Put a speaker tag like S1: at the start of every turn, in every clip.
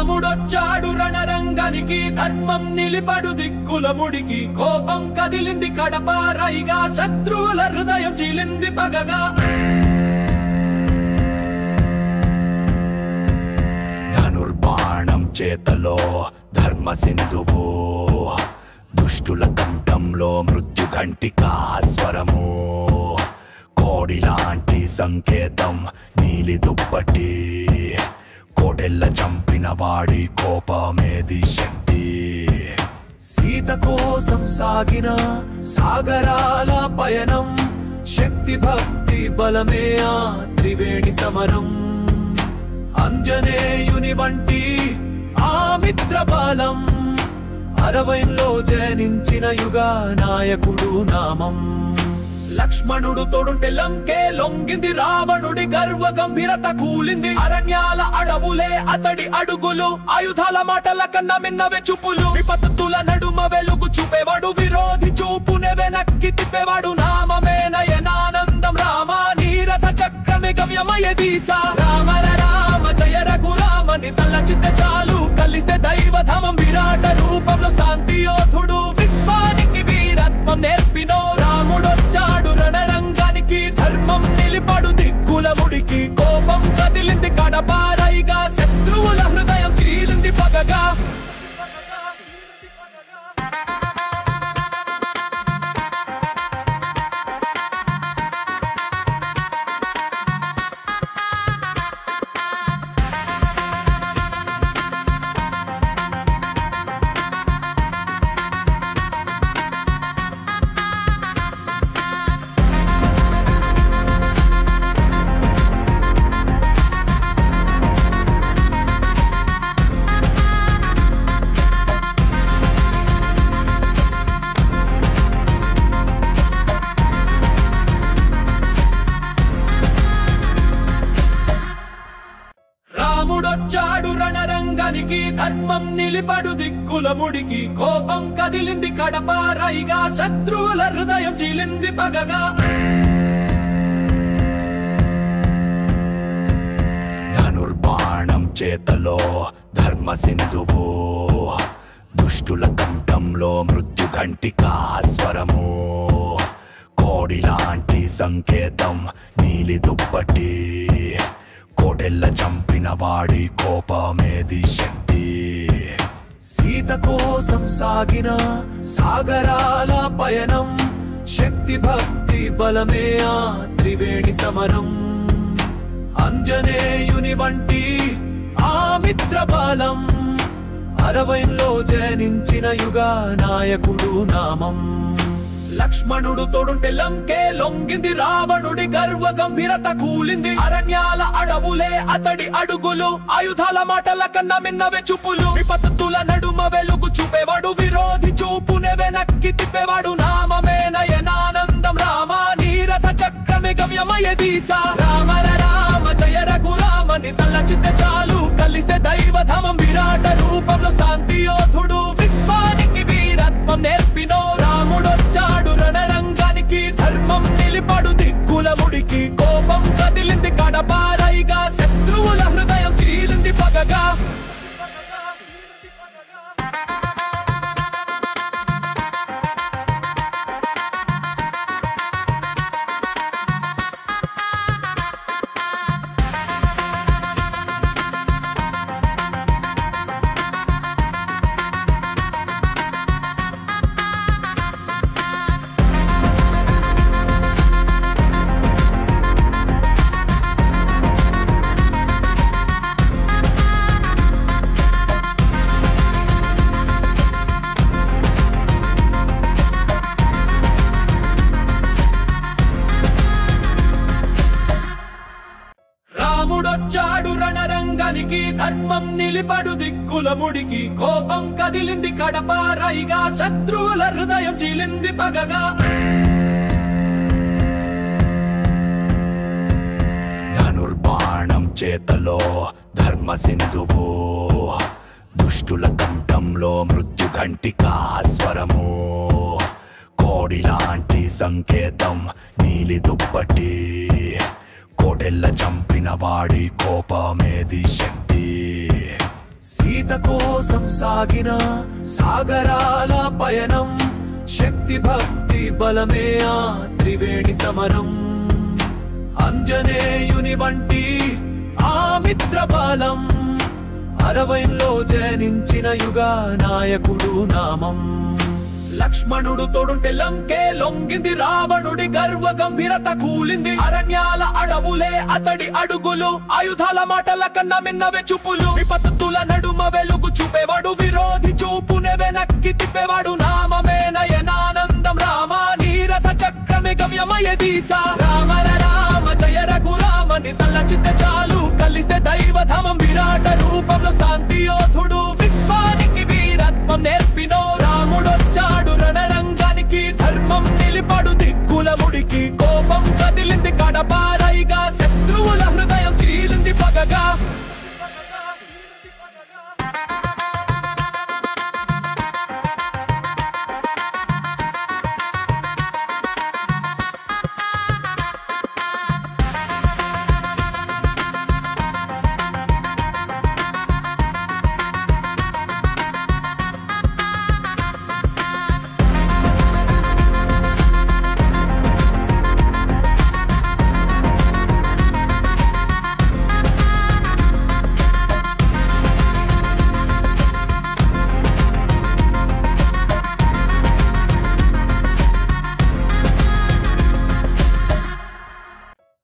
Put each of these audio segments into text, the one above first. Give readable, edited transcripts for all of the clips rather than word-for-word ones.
S1: రాముడొచ్చాడు రణరంగానికి ధర్మం నిలిపడు దిక్కుల ముడికి కోపం కదిలింది కడపారైగా శత్రువుల హృదయం చీలింది పగగా
S2: ధనుర్బాణం చేతలో ధర్మ సింధువు దుష్టుల కంఠంలో మృత్యు ఘంటికా స్వరము కోడిలాంటి సంకేతం నీలి దుప్పటి కోటెల్ల చంపిన వాడి కోపమేది శక్తి
S1: సీత కోసం సాగిన సాగరాల పయనం శక్తి భక్తి బలమే ఆ త్రివేణి సమరం అంజనేయుని వంటి ఆ మిత్ర బలం అరవైలో జనించిన యుగ నాయకుడు నామం లక్ష్మణుడు తోడుంటే లంకే లొంగింది రావణుడి గర్వ గంభీరత కూలింది అరణ్యాల అడవులే అతడి అడుగులు ఆయుధాల మాటల కన్నా మిన్నవే చూపులు విపత్తుల నడుమ వెలుగు చూపేవాడు విరోధి చూపునే వెనక్కి తిప్పేవాడు నామమే నయనానందం రామ నీరథ చక్రమే గమ్యమయ దీస రామ రామ జయ రఘురామని తలచితే చాలు కలిసే దైవధమం విరాట రూపంలో శాంతి యోధుడు విశ్వానికి వీరత్వం నేర్పినో రాముడొచ్చాడు రణరంగానికి ధర్మం నిలిపడు దిక్కుల ముడికి కోపం కదిలింది కడపారైగా శత్రువుల హృదయం చీలింది పగగా రాముడొచ్చాడు రణరంగానికి ధర్మం నిలిపడు దిక్కుల ముడికి కోపం కదిలింది కడపారైగా శత్రువుల హృదయం చీలింది పగగా
S2: ధనుర్బాణం చేతలో ధర్మ సింధువు దుష్టుల కంఠంలో మృత్యు ఘంటికా స్వరము కోడిలాంటి సంకేతం నీలి దుప్పటి కోటెల్ల చంపిన వాడి కోపమేది శక్తి
S1: సీత కోసం సాగిన సాగరాల పయనం శక్తి భక్తి బలమే ఆ త్రివేణి సమరం అంజనేయుని వంటి ఆ మిత్ర బలం అరవైలో జనించిన యుగ నాయకుడు నామం లక్ష్మణుడు తోడుంటే లంకే లొంగింది రావణుడి గర్వ గంభీరత కూలింది అరణ్యాల అడవులే అతడి అడుగులు ఆయుధాల మాటల కన్నా మిన్నవే చూపులు విపత్తుల నడుమ వెలుగు చూపేవాడు విరోధి చూపునే వెనక్కి తిప్పేవాడు నామమే నయనానందం రామ నీరథ చక్రమే గమ్యమయ దీస రామ రామ జయ రఘురామని తలచితే చాలు కలిసే దైవధమం విరాట రూపంలో శాంతి యోధుడు విశ్వానికి వీరత్వం నేర్పినో రాముడొచ్చాడు రణరంగానికి ధర్మం నిలిపడు దిక్కుల ముడికి కోపం కదిలింది కడపారైగా శత్రువుల హృదయం చీలింది పగగా రాముడొచ్చాడు రణరంగానికి ధర్మం నిలిపడు దిక్కుల ముడికి కోపం కదిలింది కడపారైగా శత్రువుల హృదయం చీలింది పగగా
S2: ధనుర్బాణం చేతలో ధర్మ సింధువు దుష్టుల కంఠంలో మృత్యు ఘంటికా స్వరము కోడిలాంటి సంకేతం నీలి దుప్పటి కోటెల్ల చంపిన వాడి కోపమేది శక్తి
S1: సీత కోసం సాగిన సాగరాల పయనం శక్తి భక్తి బలమే ఆ త్రివేణి సమరం అంజనేయుని వంటి ఆ మిత్ర బలం అరవైలో జనించిన యుగ నాయకుడు నామం లక్ష్మణుడు తోడుంటే లంకే లొంగింది రావణుడి గర్వ గంభీరత కూలింది అరణ్యాల అడవులే అతడి అడుగులు ఆయుధాల మాటల కన్నా మిన్నవే చూపులు విపత్తుల నడుమ వెలుగు చూపేవాడు విరోధి చూపునే వెనక్కి తిప్పేవాడు నామమే నయనానందం రామ నీరథ చక్రమే గమ్యమయ దీస రామ రామ జయ రఘురామని తలచితే చాలు కలిసే దైవధామం విరాట రూపంలో శాంతి యోధుడు విశ్వానికి వీరత్వం నేర్పినో రాముడొచ్చాడు రణరంగానికి ధర్మం నిలిపడు దిక్కుల ముడికి కోపం కదిలింది కడపారైగా శత్రువుల హృదయం చీలింది పగగా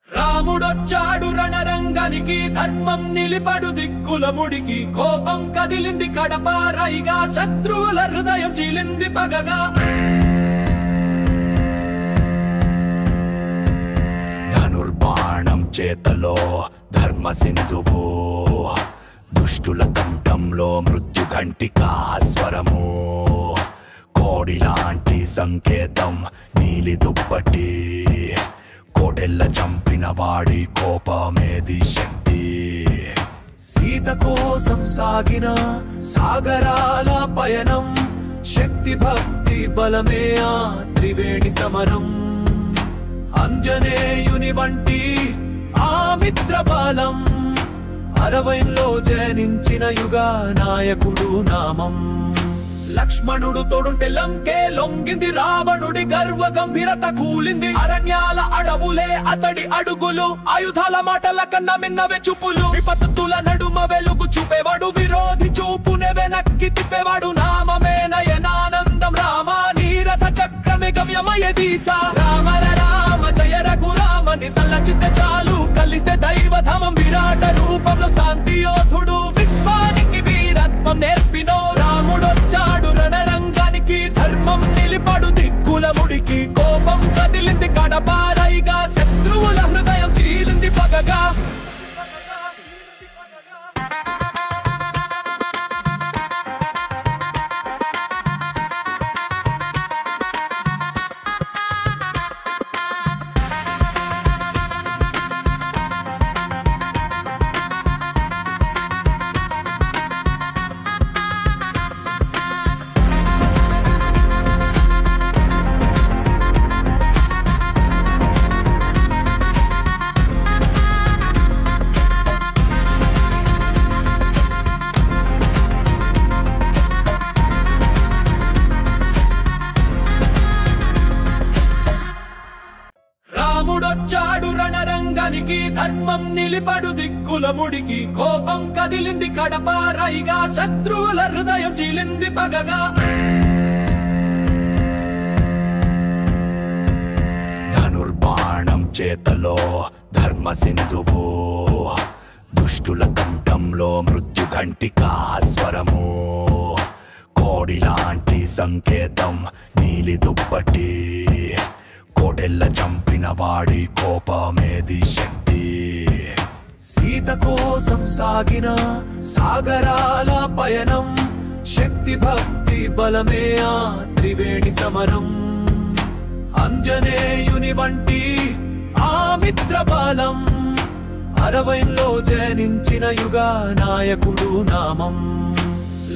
S1: రాముడొచ్చాడు రణరంగానికి ధర్మం నిలిపడు దిక్కుల ముడికి కోపం కదిలింది కడపారైగా శత్రువుల హృదయం చీలింది పగగా
S2: ధనుర్బాణం చేతలో ధర్మ సింధువు దుష్టుల కంఠంలో మృత్యు ఘంటికా స్వరము కోడిలాంటి సంకేతం నీలి దుప్పటి కోటెల్ల చంపిన వాడి కోపమేది శక్తి
S1: సీత కోసం సాగిన సాగరాల పయనం శక్తి భక్తి బలమే ఆ త్రివేణి సమరం అంజనేయుని వంటి ఆ మిత్ర బలం అరవైలో జనించిన యుగ నాయకుడు నామం లక్ష్మణుడు తోడుంటే లంకే లొంగింది రావణుడి గర్వ గంభీరత కూలింది అరణ్యాల అడవులే అతడి అడుగులు ఆయుధాల మాటల కన్నా మిన్నవే చూపులు విపత్తుల నడుమ వెలుగు చూపేవాడు విరోధి చూపునే వెనక్కి తిప్పేవాడు నామమే నయనానందం రామ నీరథ చక్రమే గమ్యమయ దీస రామ రామ జయ రఘురామని తలచితే చాలు కలిసే దైవధామం విరాట రూపంలో శాంతి యోధుడు విశ్వానికి వీరత్వం నేర్పినో రాముడొచ్చాడు రణరంగానికి ధర్మం నిలిపడు దిక్కుల ముడికి కోపం కదిలింది కడపారైగా శత్రువుల హృదయం చీలింది పగగా రాముడొచ్చాడు రణరంగానికి ధర్మం నిలిపడు దిక్కుల ముడికి కోపం కదిలింది కడపారైగా శత్రువుల హృదయం చీలింది పగగా
S2: ధనుర్బాణం చేతలో ధర్మ సింధువు దుష్టుల కంఠంలో మృత్యు ఘంటికా స్వరము కోడిలాంటి సంకేతం నీలి దుప్పటి కోటెల్ల చంపిన వాడి కోపమేది శక్తి
S1: సీత కోసం సాగిన సాగరాల పయనం శక్తి భక్తి బలమే ఆ త్రివేణి సమరం అంజనేయుని వంటి ఆ మిత్ర బలం అరవైలో జనించిన యుగ నాయకుడు నామం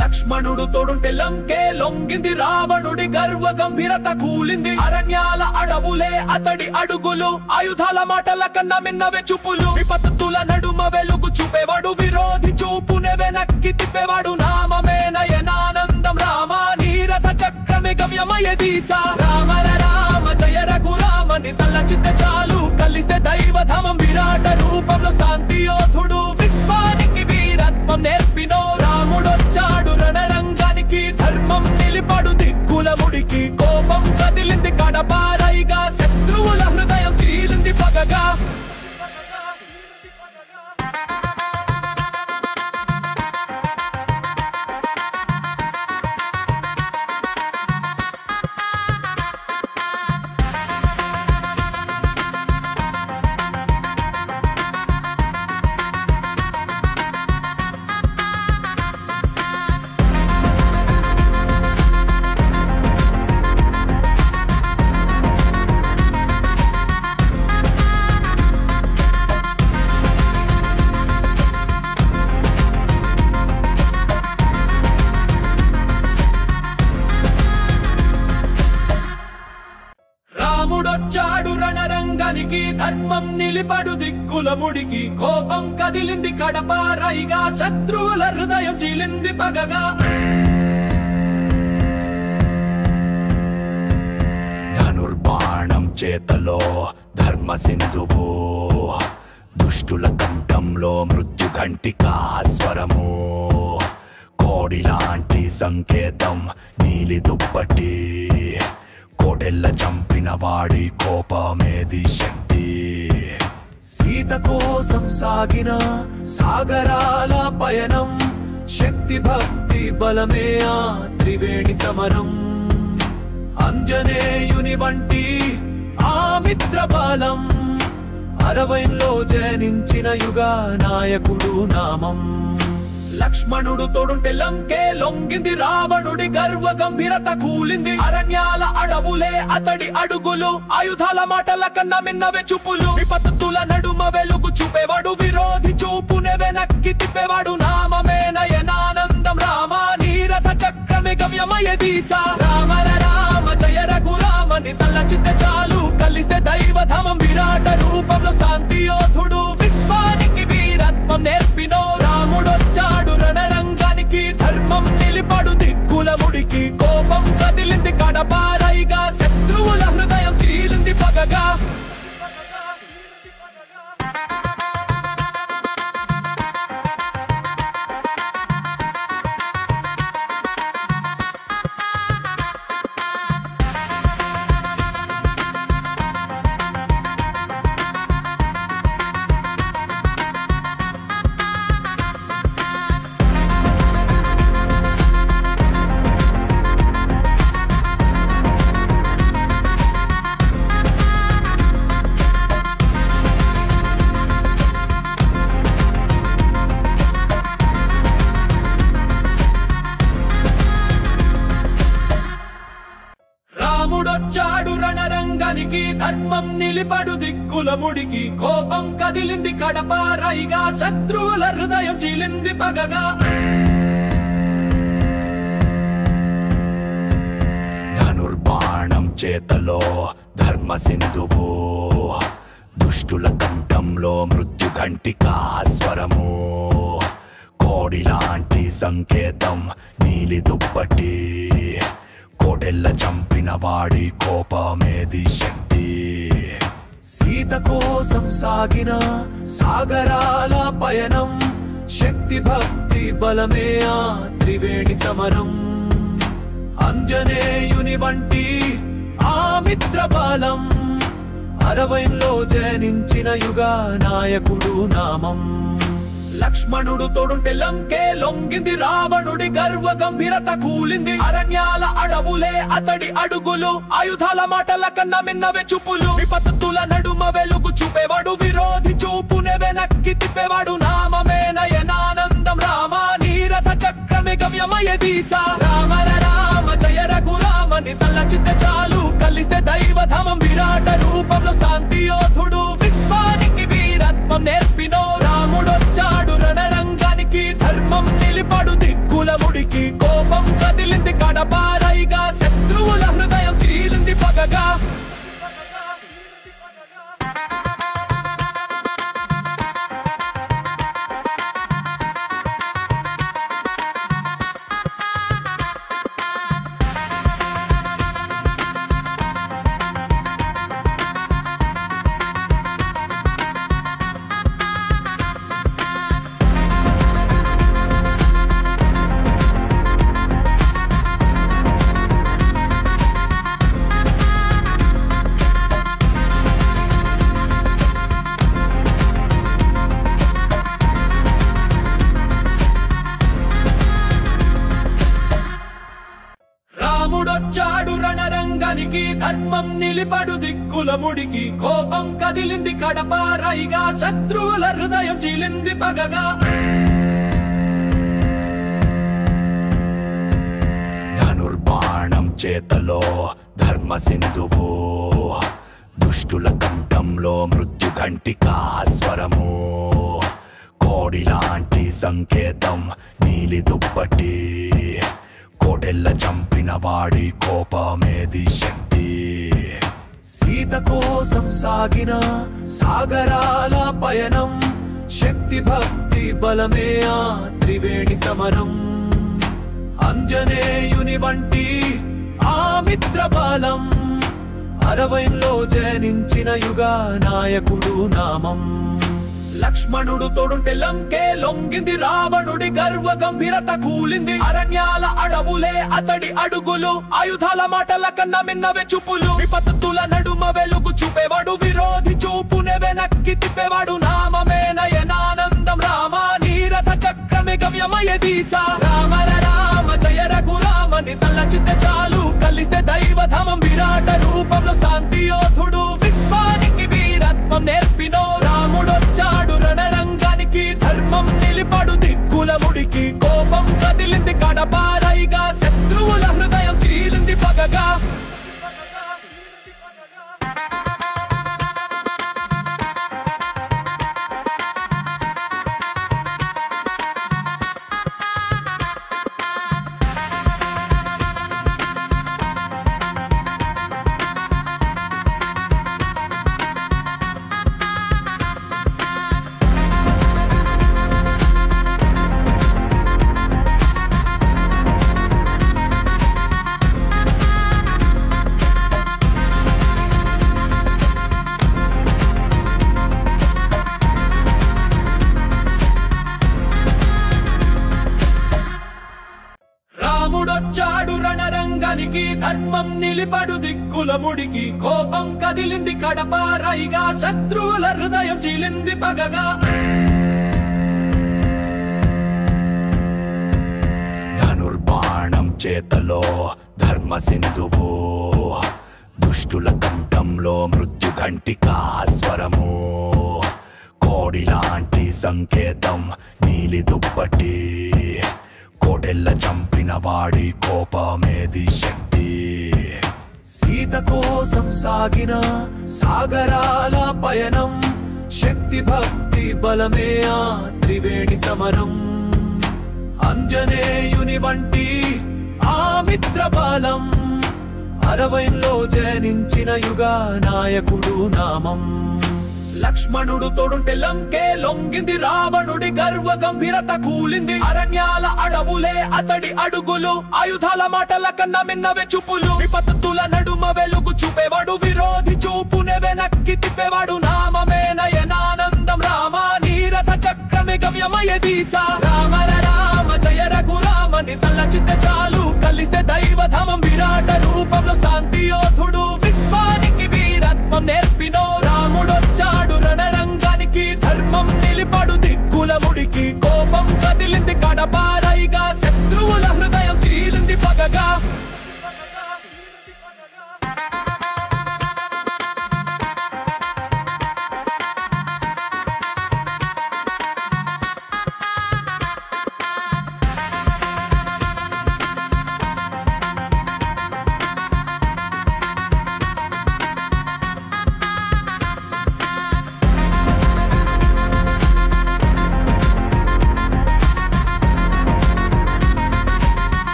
S1: లక్ష్మణుడు తోడుంటే లంకే లొంగింది, రావణుడి గర్వ గంభీరత కూలింది. అరణ్యాల అడవులే అతడి అడుగులు, ఆయుధాల మాటల కన్నా మిన్నవే చూపులు. విపత్తుల నడుమ వెలుగు చూపేవాడు, విరోధి చూపునే వెనక్కి తిప్పేవాడు. నామమే నయనానందం రామ, నీరథ చక్రమే గమ్యమయ దీస. రామ రామ జయ రఘురామని తలచితే చాలు, కలిసే దైవధామం విరాట రూపంలో శాంతి యోధుడు. విశ్వానికి వీరత్వం నేర్పినో రాముడొచ్చాడు రణరంగానికి, ధర్మం నిలిపడు దిక్కుల ముడికి. కోపం కదిలింది కడపారైగా, శత్రువుల హృదయం చీలింది పగగా. రాముడొచ్చాడు రణరంగానికి, ధర్మం నిలిపడు దిక్కుల ముడికి. కోపం కదిలింది కడపారైగా, శత్రువుల హృదయం చీలింది పగగా.
S2: ధనుర్బాణం చేతలో ధర్మ సింధువు, దుష్టుల కంఠంలో మృత్యు ఘంటికా స్వరము. కోడిలాంటి సంకేతం నీలి దుప్పటి, కోటెల్ల చంపిన వాడి కోపమేది శక్తి.
S1: సీత కోసం సాగిన సాగరాల పయనం, శక్తి భక్తి బలమే ఆ త్రివేణి సమరం. అంజనేయుని వంటి ఆ మిత్ర బలం, అరవైలో జనించిన యుగ నాయకుడు నామం. లక్ష్మణుడు తోడుంటే లంకే లొంగింది, రావణుడి గర్వ గంభీరత కూలింది. అరణ్యాల అడవులే అతడి అడుగులు, ఆయుధాల మాటల కన్నా మిన్నవే చూపులు. విపత్తుల నడుమ వెలుగు చూపేవాడు, విరోధి చూపునే వెనక్కి తిప్పేవాడు. నామమే నయనానందం రామ, నీరథ చక్రమే గమ్యమయ దీస. రామ రామ జయ రఘురామని తలచితే చాలు, కలిసే దైవధామం విరాట రూపంలో శాంతి యోధుడు. విశ్వానికి వీరత్వం నేర్పినో రాముడొచ్చాడు రణరంగానికి, ధర్మం నిలిపడు దిక్కుల ముడికి. కోపం కదిలింది కడపారైగా, శత్రువుల హృదయం చీలింది పగగా. రాముడొచ్చాడు రణరంగానికి, ధర్మం నిలిపడు దిక్కుల ముడికి. కోపం కదిలింది కడపారైగా, శత్రువుల హృదయం చీలింది పగగా.
S2: ధనుర్బాణం చేతలో ధర్మ సింధువు, దుష్టుల కంఠంలో మృత్యు ఘంటికా స్వరము. కోడిలాంటి సంకేతం నీలి దుప్పటి, కోటెల్ల చంపిన వాడి కోపమేది శక్తి.
S1: సీత కోసం సాగిన సాగరాల పయనం, శక్తి భక్తి బలమే ఆ త్రివేణి సమరం. అంజనేయుని వంటి ఆ మిత్ర బలం, అరవైలో జనించిన యుగ నాయకుడు నామం. లక్ష్మణుడు తోడుంటే లంకే లొంగింది, రావణుడి గర్వ గంభీరత కూలింది. అరణ్యాల అడవులే అతడి అడుగులు, ఆయుధాల మాటల కన్నా మిన్నవే చూపులు. విపత్తుల నడుమ వెలుగు చూపేవాడు, విరోధి చూపునే వెనక్కి తిప్పేవాడు. నామమే నయనానందం రామ, నీరథ చక్రమే గమ్యమయ దీస. రామ రామ జయ రఘురామని తలచితే చాలు, కలిసే దైవధామం విరాట రూపంలో శాంతి యోధుడు. విశ్వానికి వీరత్వం నేర్పినో రాముడొచ్చాడు రణరంగానికి, ధర్మం నిలిపడు దిక్కుల ముడికి. రాముడొచ్చాడు రణరంగానికి ధర్మం నిలిపడు దిక్కుల ముడికి కోపం కదిలింది కడపారైగా శత్రువుల హృదయం చీలింది పగగా
S2: ధనుర్బాణం చేతలో ధర్మ సింధువు దుష్టుల కంఠంలో మృత్యు ఘంటికా స్వరము కోడిలాంటి సంకేతం నీలి దుప్పటి కోటెల్ల చంపిన వాడి కోపమేది శక్తి
S1: సీత కోసం సాగిన సాగరాల పయనం శక్తి భక్తి బలమే ఆ త్రివేణి సమరం అంజనేయుని వంటి ఆ మిత్ర బలం అరవైలో జనించిన యుగ నాయకుడు నామం లక్ష్మణుడు తోడుంటే లంకే లొంగింది రావణుడి గర్వ గంభీరత కూలింది అరణ్యాల అడవులే అతడి అడుగులు ఆయుధాల మాటల కన్నా మిన్నవే చూపులు విపత్తుల నడుమ వెలుగు చూపేవాడు విరోధి చూపునే వెనక్కి తిప్పేవాడు నామమే నయనానందం రామ నీరథ చక్రమే గమ్యమయ దీస రామ రామ జయ రఘురామని తలచితే చాలు కలిసే దైవధామం విరాట రూపంలో శాంతి యోధుడు విశ్వానికి వీరత్వం నేర్పినో రాముడొచ్చాడు రణరంగానికి ధర్మం నిలిపడు దిక్కుల ముడికి కోపం కదిలింది కడపారైగా శత్రువుల హృదయం చీలింది పగగా రాముడొచ్చాడు రణరంగానికి ధర్మం నిలిపడు దిక్కుల ముడికి కోపం కదిలింది కడపారైగా శత్రువుల హృదయం చీలింది పగగా
S2: ధనుర్బాణం చేతలో ధర్మ సింధువు దుష్టుల కంఠంలో మృత్యు ఘంటికా స్వరము కోడిలాంటి సంకేతం నీలి దుప్పటి కోటెల్ల చంపిన వాడి కోపమేది శక్తి
S1: సీత కోసం సాగిన సాగరాల పయనం శక్తి భక్తి బలమే ఆ త్రివేణి సమరం అంజనేయుని వంటి ఆ మిత్ర బలం అరవైలో జనించిన యుగ నాయకుడు నామం లక్ష్మణుడు తోడుంటే లంకే లొంగింది రావణుడి గర్వ గంభీరత కూలింది అరణ్యాల అడవులే అతడి అడుగులు ఆయుధాల మాటల కన్నా మిన్నవే చూపులు విపత్తుల నడుమ వెలుగు చూపేవాడు విరోధి చూపునే వెనక్కి తిప్పేవాడు నామమే నయనానందం రామ నీరథ చక్రమే గమ్యమయ దీస రామ రామ జయ రఘురామని తలచితే చాలు కలిసే దైవధామం విరాట రూపంలో శాంతి యోధుడు విశ్వానికి వీరత్వం నేర్పినో రాముడొచ్చాడు రణరంగానికి ధర్మం నిలిపడు దిక్కుల ముడికి కోపం కదిలింది కడపారైగా శత్రువుల హృదయం చీలింది పగగా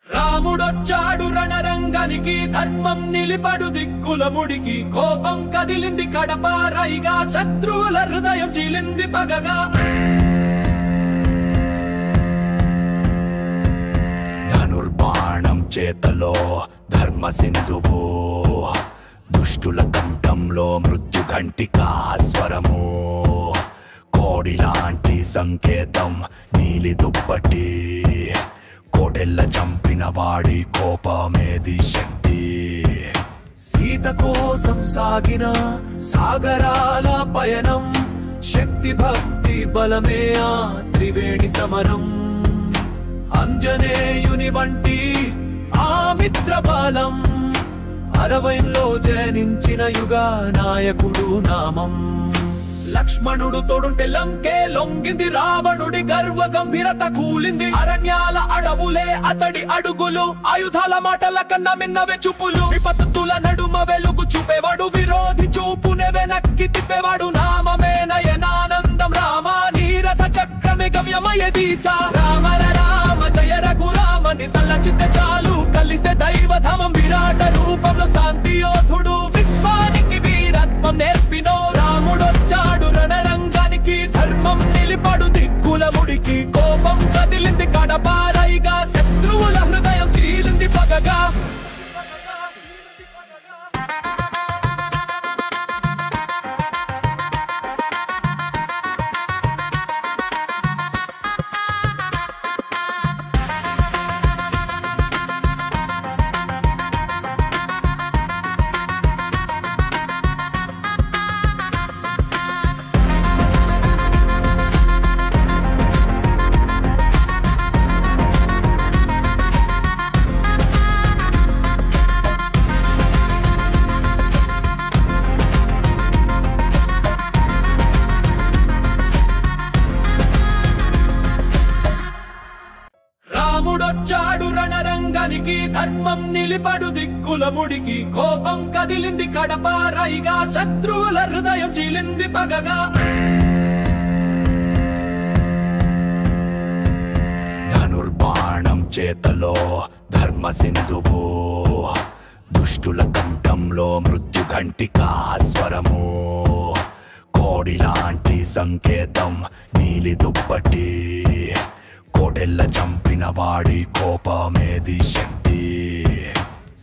S1: రాముడొచ్చాడు రణరంగానికి ధర్మం నిలిపడు దిక్కుల ముడికి కోపం కదిలింది కడపారైగా శత్రువుల హృదయం చీలింది పగగా
S2: ధనుర్బాణం చేతలో ధర్మ సింధువు దుష్టుల కంఠంలో మృత్యు ఘంటికా స్వరము కోడిలాంటి సంకేతం నీలి దుప్పటి కోటెల్ల చంపిన వాడి కోపమేది శక్తి
S1: సీత కోసం సాగిన సాగరాల పయనం శక్తి భక్తి బలమే ఆ త్రివేణి సమరం అంజనేయుని వంటి ఆ మిత్ర బలం అరవైలో జనించిన యుగ నాయకుడు నామం లక్ష్మణుడు తోడుంటే లంకే లొంగింది రావణుడి గర్వ గంభీరత కూలింది అరణ్యాల అడవులే అతడి అడుగులు ఆయుధాల మాటల కన్నా మిన్నవే చూపులు విపత్తుల నడుమ వెలుగు చూపేవాడు విరోధి చూపునే వెనక్కి తిప్పేవాడు నామమే నయనానందం రామ నీరథ చక్రమే గమ్యమయ దీస రామ రామ జయ రఘురామని తలచితే చాలు కలిసే దైవధామం విరాట రూపంలో శాంతి యోధుడు విశ్వానికి వీరత్వం నేర్పినో రాముడొచ్చాడు రణరంగానికి ధర్మం నిలిపడు దిక్కుల ముడికి కోపం కదిలింది కడపారైగా శత్రువుల హృదయం చీలింది పగగా రాముడొచ్చాడు రణరంగానికి ధర్మం నిలిపడు దిక్కుల ముడికి కోపం కదిలింది కడపారైగా శత్రువుల హృదయం చీలింది పగగా
S2: ధనుర్బాణం చేతలో ధర్మ సింధువు దుష్టుల కంఠంలో మృత్యు ఘంటికా స్వరము కోడిలాంటి సంకేతం నీలి దుప్పటి కోడెల్ల చంపిన వాడి కోపమేది శక్తి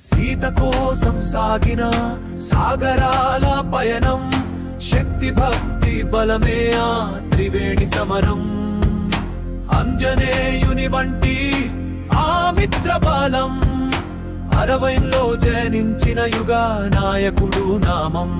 S1: సీత కోసం సాగిన సాగరాల పయనం శక్తి భక్తి బలమే ఆ త్రివేణి సమరం అంజనేయుని వంటి ఆ మిత్ర బలం అరవైలో జనించిన యుగ నాయకుడు నామం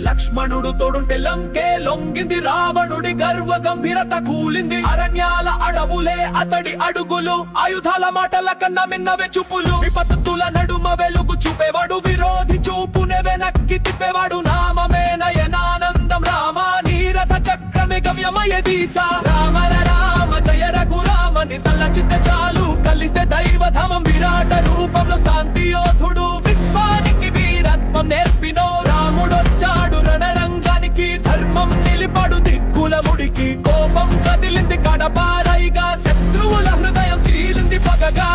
S1: లక్ష్మణుడు తోడుంటే లంకే లొంగింది రావణుడి గర్వ గంభీరత కూలింది అరణ్యాల అడవులే అతడి అడుగులు ఆయుధాల మాటల కన్నా మిన్నవే చూపులు విపత్తుల నడుమ వెలుగు చూపేవాడు విరోధి చూపునే వెనక్కి తిప్పేవాడు నామమే నయనానందం రామ నీరథ చక్రమే గమ్యమయ దీస రామ రామ జయ రఘురామని తలచితే చాలు కలిసే దైవధామం విరాట రూపంలో శాంతి యోధుడు విశ్వానికి వీరత్వం నేర్పినో రాముడొచ్చాడు రణరంగానికి ధర్మం నిలిపడు దిక్కుల ముడికి కోపం కదిలింది కడపారైగా శత్రువుల హృదయం చీలింది పగగా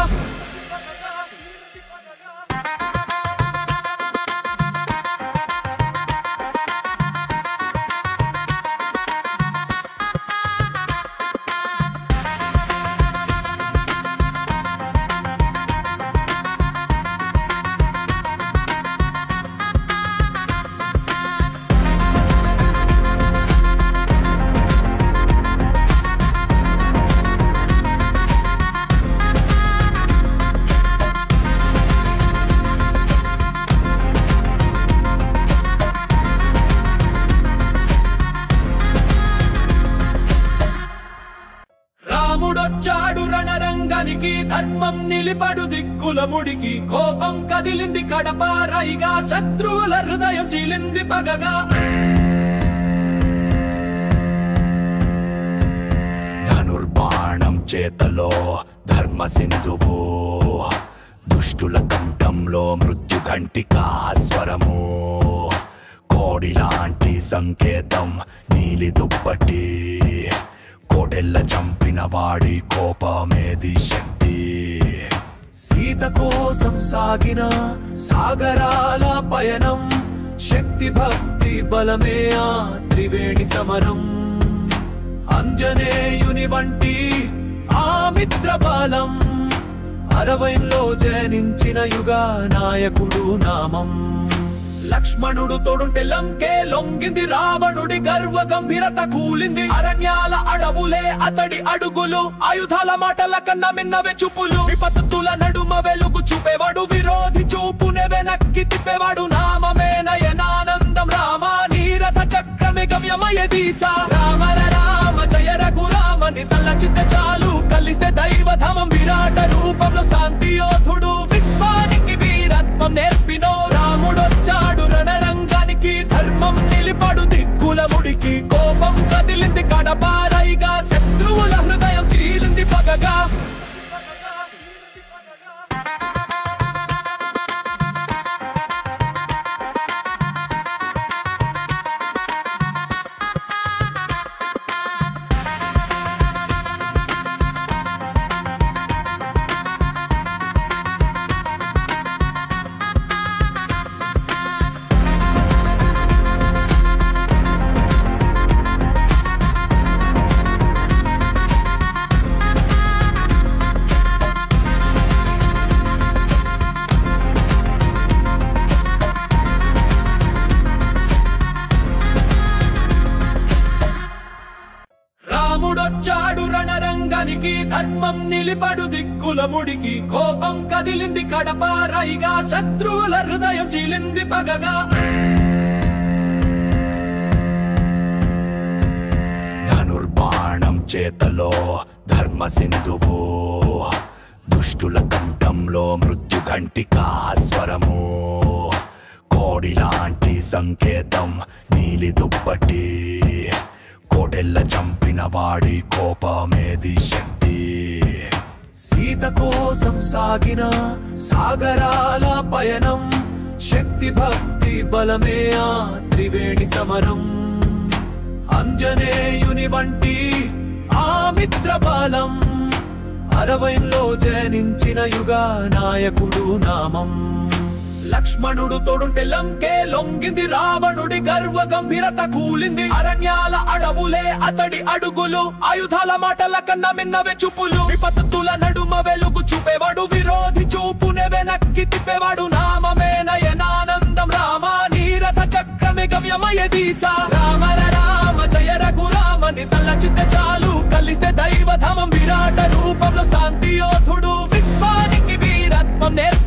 S1: రాముడొచ్చాడు రణరంగానికి ధర్మం నిలిపడు దిక్కుల ముడికి కోపం కదిలింది కడపారైగా శత్రువుల హృదయం చీలింది పగగా
S2: ధనుర్బాణం చేతలో ధర్మ సింధువు దుష్టుల కంఠంలో మృత్యు ఘంటికా స్వరము కోడిలాంటి సంకేతం నీలి దుప్పటి కోడెల్ల చంపిన వాడి కోపమేది శక్తి
S1: సీత కోసం సాగిన సాగరాల పయనం శక్తి భక్తి బలమే ఆ త్రివేణి సమరం అంజనేయుని వంటి ఆ మిత్ర బలం అరవైలో జనించిన యుగ నాయకుడు నామం లక్ష్మణుడు తోడుంటే లంకే లొంగింది రావణుడి గర్వ గంభీరత కూలింది అరణ్యాల అడవులే అతడి అడుగులు ఆయుధాల మాటల కన్నా మిన్నవే చూపులు విపత్తుల నడుమ వెలుగు చూపేవాడు విరోధి చూపునే వెనక్కి వెనక్కి తిప్పేవాడు నామమే నయనానందం రామ నీరథ చక్రమే గమ్యమయ దీస రామ రామ జయ రఘురామని తలచితే చాలు కలిసే దైవధమం విరాట రూపంలో శాంతి యోధుడు విశ్వానికి వీరత్వం నేర్పినో రాముడొచ్చాడు రణరంగానికి ధర్మం నిలిపడు దిక్కుల ముడికి కోపం కదిలింది కడపారైగా శత్రువుల హృదయం చీలింది పగగా రాముడొచ్చాడు రణరంగానికి ధర్మం నిలిపడు దిక్కుల ముడికి కోపం కదిలింది కడపారైగా శత్రువుల హృదయం చీలింది పగగా
S2: ధనుర్బాణం చేతలో ధర్మ సింధువు దుష్టుల కంఠంలో మృత్యు ఘంటికా స్వరము కోడిలాంటి సంకేతం నీలి దుప్పటి కోటెల్ల చంపిన వాడి కోపమేది శక్తి
S1: సీత కోసం సాగిన సాగరాల పయనం శక్తి భక్తి బలమే ఆ త్రివేణి సమరం అంజనేయుని వంటి ఆ మిత్ర బలం అరవైలో జనించిన యుగ నాయకుడు నామం లక్ష్మణుడు తోడుంటే లంకే లొంగింది రావణుడి గర్వ గంభీరత కూలింది అరణ్యాల అడవులే అతడి అడుగులు ఆయుధాల మాటల కన్నా మిన్నవే చూపులు విపత్తుల నడుమ వెలుగు చూపేవాడు విరోధి చూపునే వెనక్కి తిప్పేవాడు నామమే నయనానందం రామ నీరథ చక్రమే గమ్యమయ దీస రామ రామ జయ రఘురామని తలచితే చాలు కలిసే దైవధమం విరాట రూపంలో శాంతి యోధుడు విశ్వానికి వీరత్వం నేర్పి